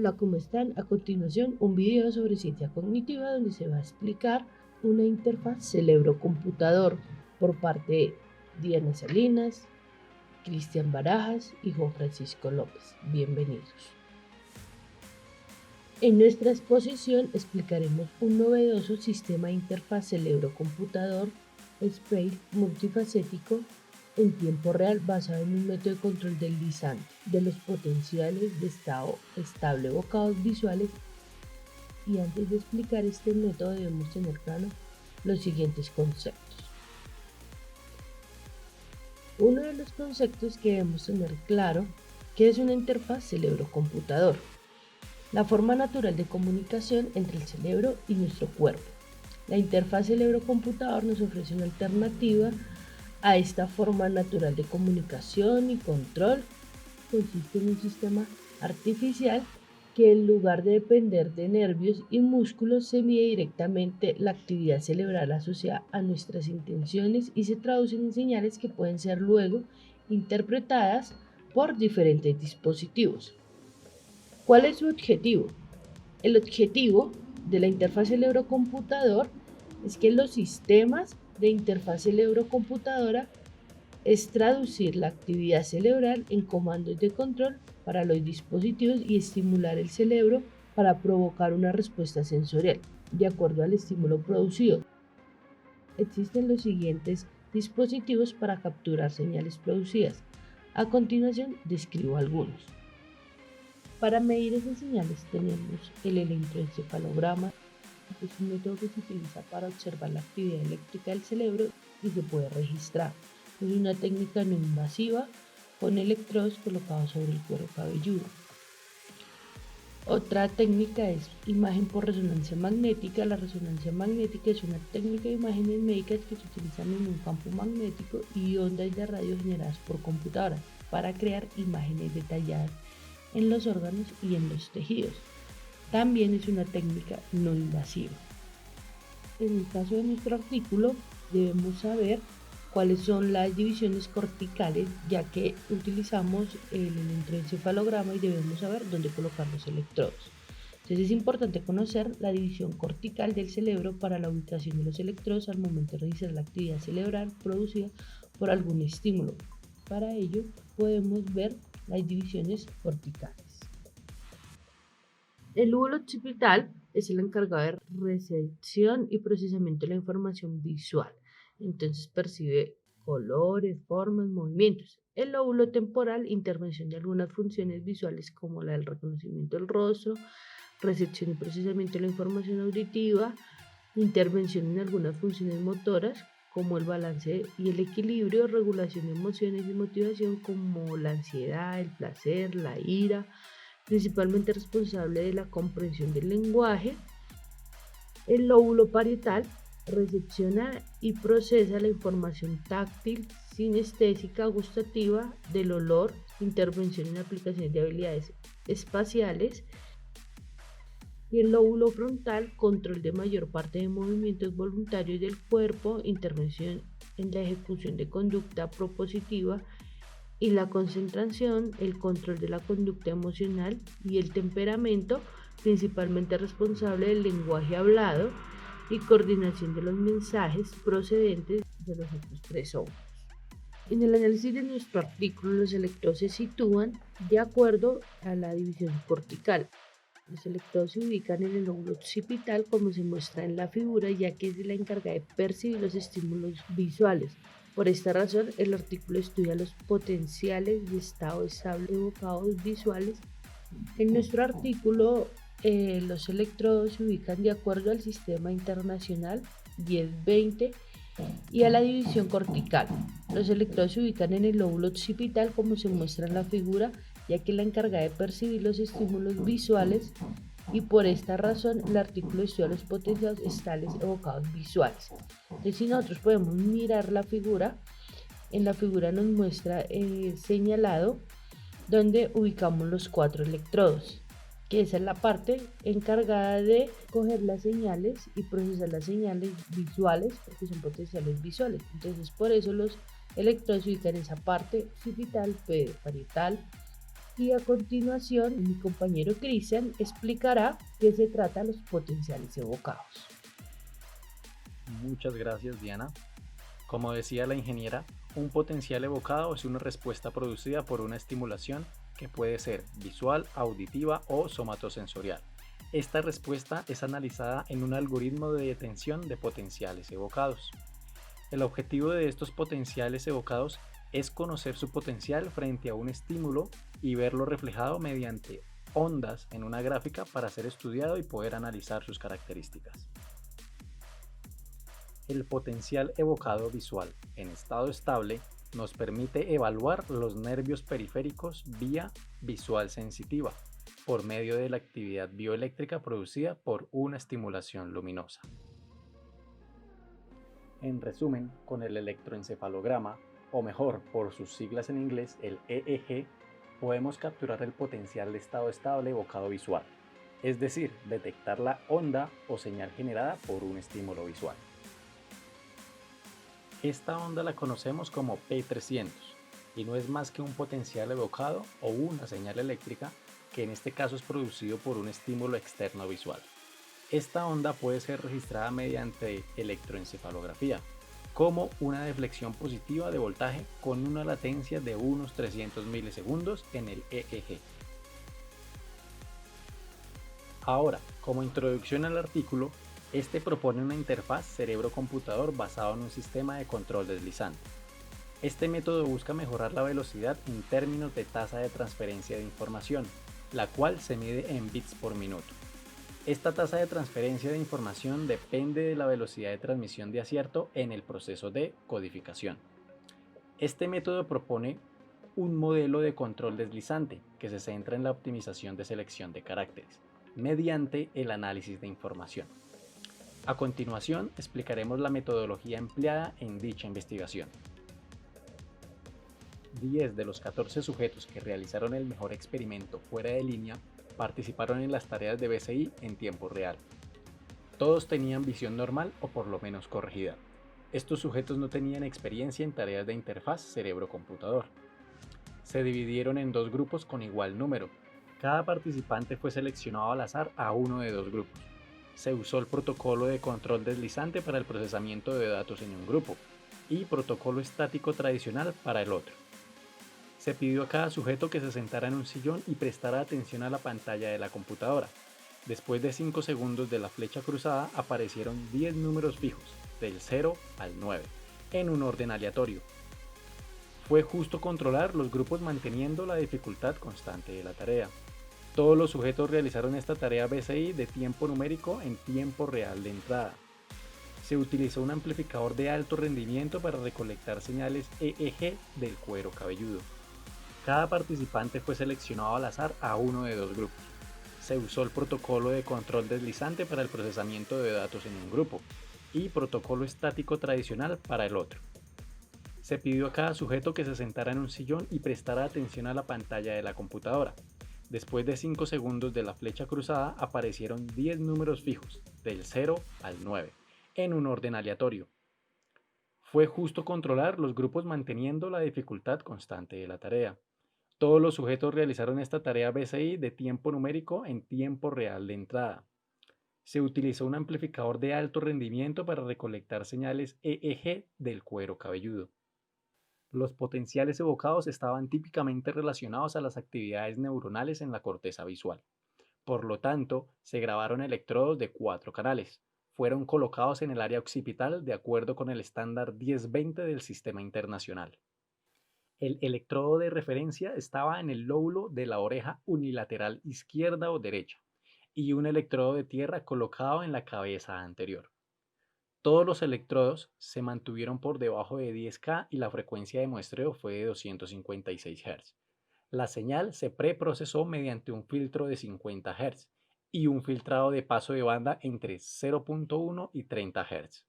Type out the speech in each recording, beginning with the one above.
Hola, ¿cómo están? A continuación, un video sobre ciencia cognitiva donde se va a explicar una interfaz cerebro-computador por parte de Diana Salinas, Cristian Barajas y Juan Francisco López. Bienvenidos. En nuestra exposición explicaremos un novedoso sistema de interfaz cerebro-computador SPACE multifacético en tiempo real basado en un método de control del lisante de los potenciales de estado estable evocados visuales. Y antes de explicar este método debemos tener claro los siguientes conceptos. Uno de los conceptos que debemos tener claro que es una interfaz cerebro-computador, la forma natural de comunicación entre el cerebro y nuestro cuerpo. La interfaz cerebro-computador nos ofrece una alternativa a esta forma natural de comunicación y control. Consiste en un sistema artificial que en lugar de depender de nervios y músculos se mide directamente la actividad cerebral asociada a nuestras intenciones y se traducen en señales que pueden ser luego interpretadas por diferentes dispositivos. ¿Cuál es su objetivo? El objetivo de la interfaz cerebro-computador es que los sistemas de interfaz cerebro-computadora es traducir la actividad cerebral en comandos de control para los dispositivos y estimular el cerebro para provocar una respuesta sensorial de acuerdo al estímulo producido. Existen los siguientes dispositivos para capturar señales producidas. A continuación describo algunos. Para medir esas señales tenemos el electroencefalograma. Es un método que se utiliza para observar la actividad eléctrica del cerebro y se puede registrar. Es una técnica no invasiva con electrodos colocados sobre el cuero cabelludo. Otra técnica es imagen por resonancia magnética. La resonancia magnética es una técnica de imágenes médicas que se utilizan en un campo magnético y ondas de radio generadas por computadoras para crear imágenes detalladas en los órganos y en los tejidos. También es una técnica no invasiva. En el caso de nuestro artículo, debemos saber cuáles son las divisiones corticales, ya que utilizamos el electroencefalograma y debemos saber dónde colocar los electrodos. Entonces es importante conocer la división cortical del cerebro para la ubicación de los electrodos al momento de realizar la actividad cerebral producida por algún estímulo. Para ello podemos ver las divisiones corticales. El lóbulo occipital es el encargado de recepción y procesamiento de la información visual. Entonces percibe colores, formas, movimientos. El lóbulo temporal, intervención de algunas funciones visuales como la del reconocimiento del rostro, recepción y procesamiento de la información auditiva, intervención en algunas funciones motoras como el balance y el equilibrio, regulación de emociones y motivación como la ansiedad, el placer, la ira, principalmente responsable de la comprensión del lenguaje. El lóbulo parietal recepciona y procesa la información táctil, sinestésica, gustativa, del olor, intervención en aplicaciones de habilidades espaciales. Y el lóbulo frontal, control de mayor parte de movimientos voluntarios del cuerpo, intervención en la ejecución de conducta propositiva y la concentración, el control de la conducta emocional y el temperamento, principalmente responsable del lenguaje hablado y coordinación de los mensajes procedentes de los otros tres órganos. En el análisis de nuestro artículo, los electrodos se sitúan de acuerdo a la división cortical. Los electrodos se ubican en el lóbulo occipital, como se muestra en la figura, ya que es la encargada de percibir los estímulos visuales. Por esta razón, el artículo estudia los potenciales de estado estable evocados visuales. En nuestro artículo, los electrodos se ubican de acuerdo al sistema internacional 10-20 y a la división cortical. Los electrodos se ubican en el lóbulo occipital, como se muestra en la figura, ya que es la encargada de percibir los estímulos visuales, y por esta razón el artículo estudia los potenciales estables evocados visuales. Entonces, si nosotros podemos mirar la figura, en la figura nos muestra señalado donde ubicamos los 4 electrodos, que esa es la parte encargada de coger las señales y procesar las señales visuales, porque son potenciales visuales. Entonces por eso los electrodos se ubican en esa parte occipital, parietal, Y a continuación, mi compañero Cristian explicará qué se trata los potenciales evocados. Muchas gracias, Diana. Como decía la ingeniera, un potencial evocado es una respuesta producida por una estimulación que puede ser visual, auditiva o somatosensorial. Esta respuesta es analizada en un algoritmo de detención de potenciales evocados. El objetivo de estos potenciales evocados es conocer su potencial frente a un estímulo y verlo reflejado mediante ondas en una gráfica para ser estudiado y poder analizar sus características. El potencial evocado visual en estado estable nos permite evaluar los nervios periféricos vía visual sensitiva por medio de la actividad bioeléctrica producida por una estimulación luminosa. En resumen, con el electroencefalograma, o mejor, por sus siglas en inglés, el EEG, podemos capturar el potencial de estado estable evocado visual, es decir, detectar la onda o señal generada por un estímulo visual. Esta onda la conocemos como P300 y no es más que un potencial evocado o una señal eléctrica que en este caso es producido por un estímulo externo visual. Esta onda puede ser registrada mediante electroencefalografía como una deflexión positiva de voltaje con una latencia de unos 300 milisegundos en el EEG. Ahora, como introducción al artículo, este propone una interfaz cerebro-computador basado en un sistema de control deslizante. Este método busca mejorar la velocidad en términos de tasa de transferencia de información, la cual se mide en bits por minuto. Esta tasa de transferencia de información depende de la velocidad de transmisión de acierto en el proceso de codificación. Este método propone un modelo de control deslizante que se centra en la optimización de selección de caracteres, mediante el análisis de información. A continuación, explicaremos la metodología empleada en dicha investigación. 10 de los 14 sujetos que realizaron el mejor experimento fuera de línea participaron en las tareas de BCI en tiempo real. Todos tenían visión normal o por lo menos corregida. Estos sujetos no tenían experiencia en tareas de interfaz cerebro-computador. Se dividieron en dos grupos con igual número. Cada participante fue seleccionado al azar a uno de dos grupos. Se usó el protocolo de control deslizante para el procesamiento de datos en un grupo y protocolo estático tradicional para el otro. Se pidió a cada sujeto que se sentara en un sillón y prestara atención a la pantalla de la computadora. Después de 5 segundos de la flecha cruzada aparecieron 10 números fijos, del 0 al 9, en un orden aleatorio. Fue justo controlar los grupos manteniendo la dificultad constante de la tarea. Todos los sujetos realizaron esta tarea BCI de tiempo numérico en tiempo real de entrada. Se utilizó un amplificador de alto rendimiento para recolectar señales EEG del cuero cabelludo. Cada participante fue seleccionado al azar a uno de dos grupos. Se usó el protocolo de control deslizante para el procesamiento de datos en un grupo y protocolo estático tradicional para el otro. Se pidió a cada sujeto que se sentara en un sillón y prestara atención a la pantalla de la computadora. Después de 5 segundos de la flecha cruzada aparecieron 10 números fijos, del 0 al 9, en un orden aleatorio. Fue justo controlar los grupos manteniendo la dificultad constante de la tarea. Todos los sujetos realizaron esta tarea BCI de tiempo numérico en tiempo real de entrada. Se utilizó un amplificador de alto rendimiento para recolectar señales EEG del cuero cabelludo. Los potenciales evocados estaban típicamente relacionados a las actividades neuronales en la corteza visual. Por lo tanto, se grabaron electrodos de 4 canales. Fueron colocados en el área occipital de acuerdo con el estándar 1020 del Sistema Internacional. El electrodo de referencia estaba en el lóbulo de la oreja unilateral izquierda o derecha y un electrodo de tierra colocado en la cabeza anterior. Todos los electrodos se mantuvieron por debajo de 10K y la frecuencia de muestreo fue de 256 Hz. La señal se preprocesó mediante un filtro de 50 Hz y un filtrado de paso de banda entre 0.1 y 30 Hz.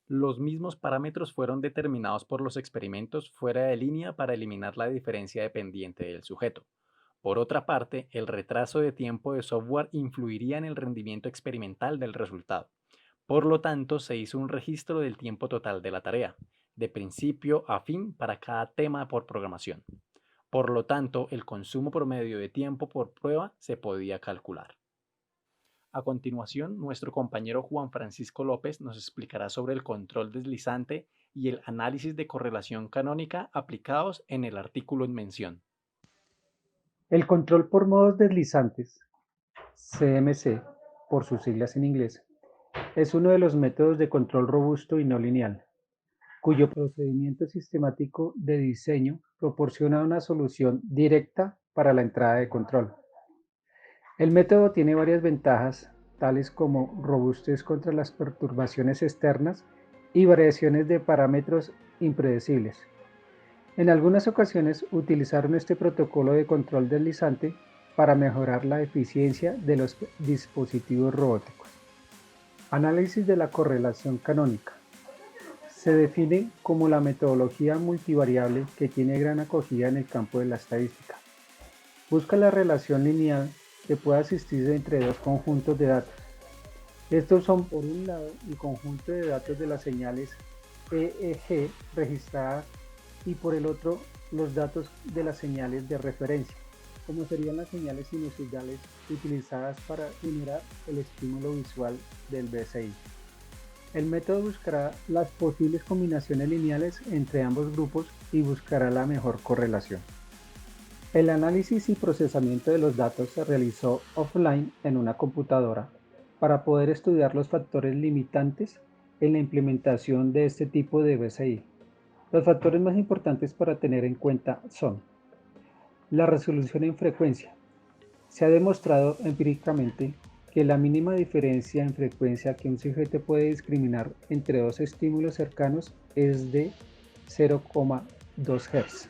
Los mismos parámetros fueron determinados por los experimentos fuera de línea para eliminar la diferencia dependiente del sujeto. Por otra parte, el retraso de tiempo de software influiría en el rendimiento experimental del resultado. Por lo tanto, se hizo un registro del tiempo total de la tarea, de principio a fin para cada tema por programación. Por lo tanto, el consumo promedio de tiempo por prueba se podía calcular. A continuación, nuestro compañero Juan Francisco López nos explicará sobre el control deslizante y el análisis de correlación canónica aplicados en el artículo en mención. El control por modos deslizantes, CMC, por sus siglas en inglés, es uno de los métodos de control robusto y no lineal, cuyo procedimiento sistemático de diseño proporciona una solución directa para la entrada de control. El método tiene varias ventajas, tales como robustez contra las perturbaciones externas y variaciones de parámetros impredecibles. En algunas ocasiones utilizaron este protocolo de control deslizante para mejorar la eficiencia de los dispositivos robóticos. Análisis de la correlación canónica. Se define como la metodología multivariable que tiene gran acogida en el campo de la estadística. Busca la relación lineal que pueda existir entre dos conjuntos de datos. Estos son, por un lado, el conjunto de datos de las señales EEG registradas y por el otro, los datos de las señales de referencia, como serían las señales sinusoidales utilizadas para generar el estímulo visual del BCI. El método buscará las posibles combinaciones lineales entre ambos grupos y buscará la mejor correlación. El análisis y procesamiento de los datos se realizó offline en una computadora para poder estudiar los factores limitantes en la implementación de este tipo de BCI. Los factores más importantes para tener en cuenta son la resolución en frecuencia. Se ha demostrado empíricamente que la mínima diferencia en frecuencia que un sujeto puede discriminar entre dos estímulos cercanos es de 0,2 Hz.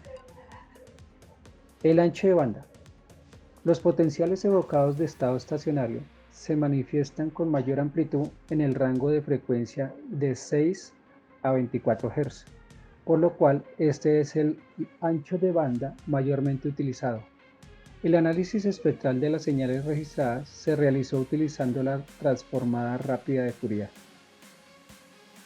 El ancho de banda. Los potenciales evocados de estado estacionario se manifiestan con mayor amplitud en el rango de frecuencia de 6 a 24 Hz, por lo cual este es el ancho de banda mayormente utilizado. El análisis espectral de las señales registradas se realizó utilizando la transformada rápida de Fourier.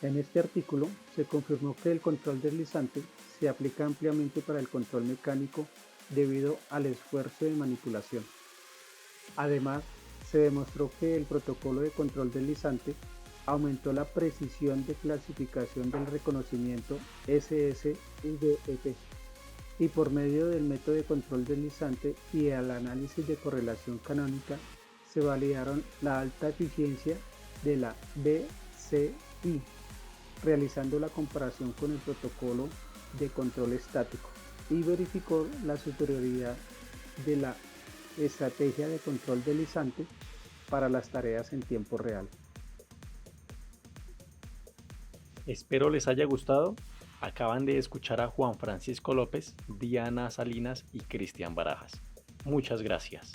En este artículo se confirmó que el control deslizante se aplica ampliamente para el control mecánico debido al esfuerzo de manipulación. Además, se demostró que el protocolo de control deslizante aumentó la precisión de clasificación del reconocimiento SSVF y por medio del método de control deslizante y el análisis de correlación canónica se validaron la alta eficiencia de la BCI, realizando la comparación con el protocolo de control estático y verificó la superioridad de la estrategia de control deslizante para las tareas en tiempo real. Espero les haya gustado. Acaban de escuchar a Juan Francisco López, Diana Salinas y Cristian Barajas. Muchas gracias.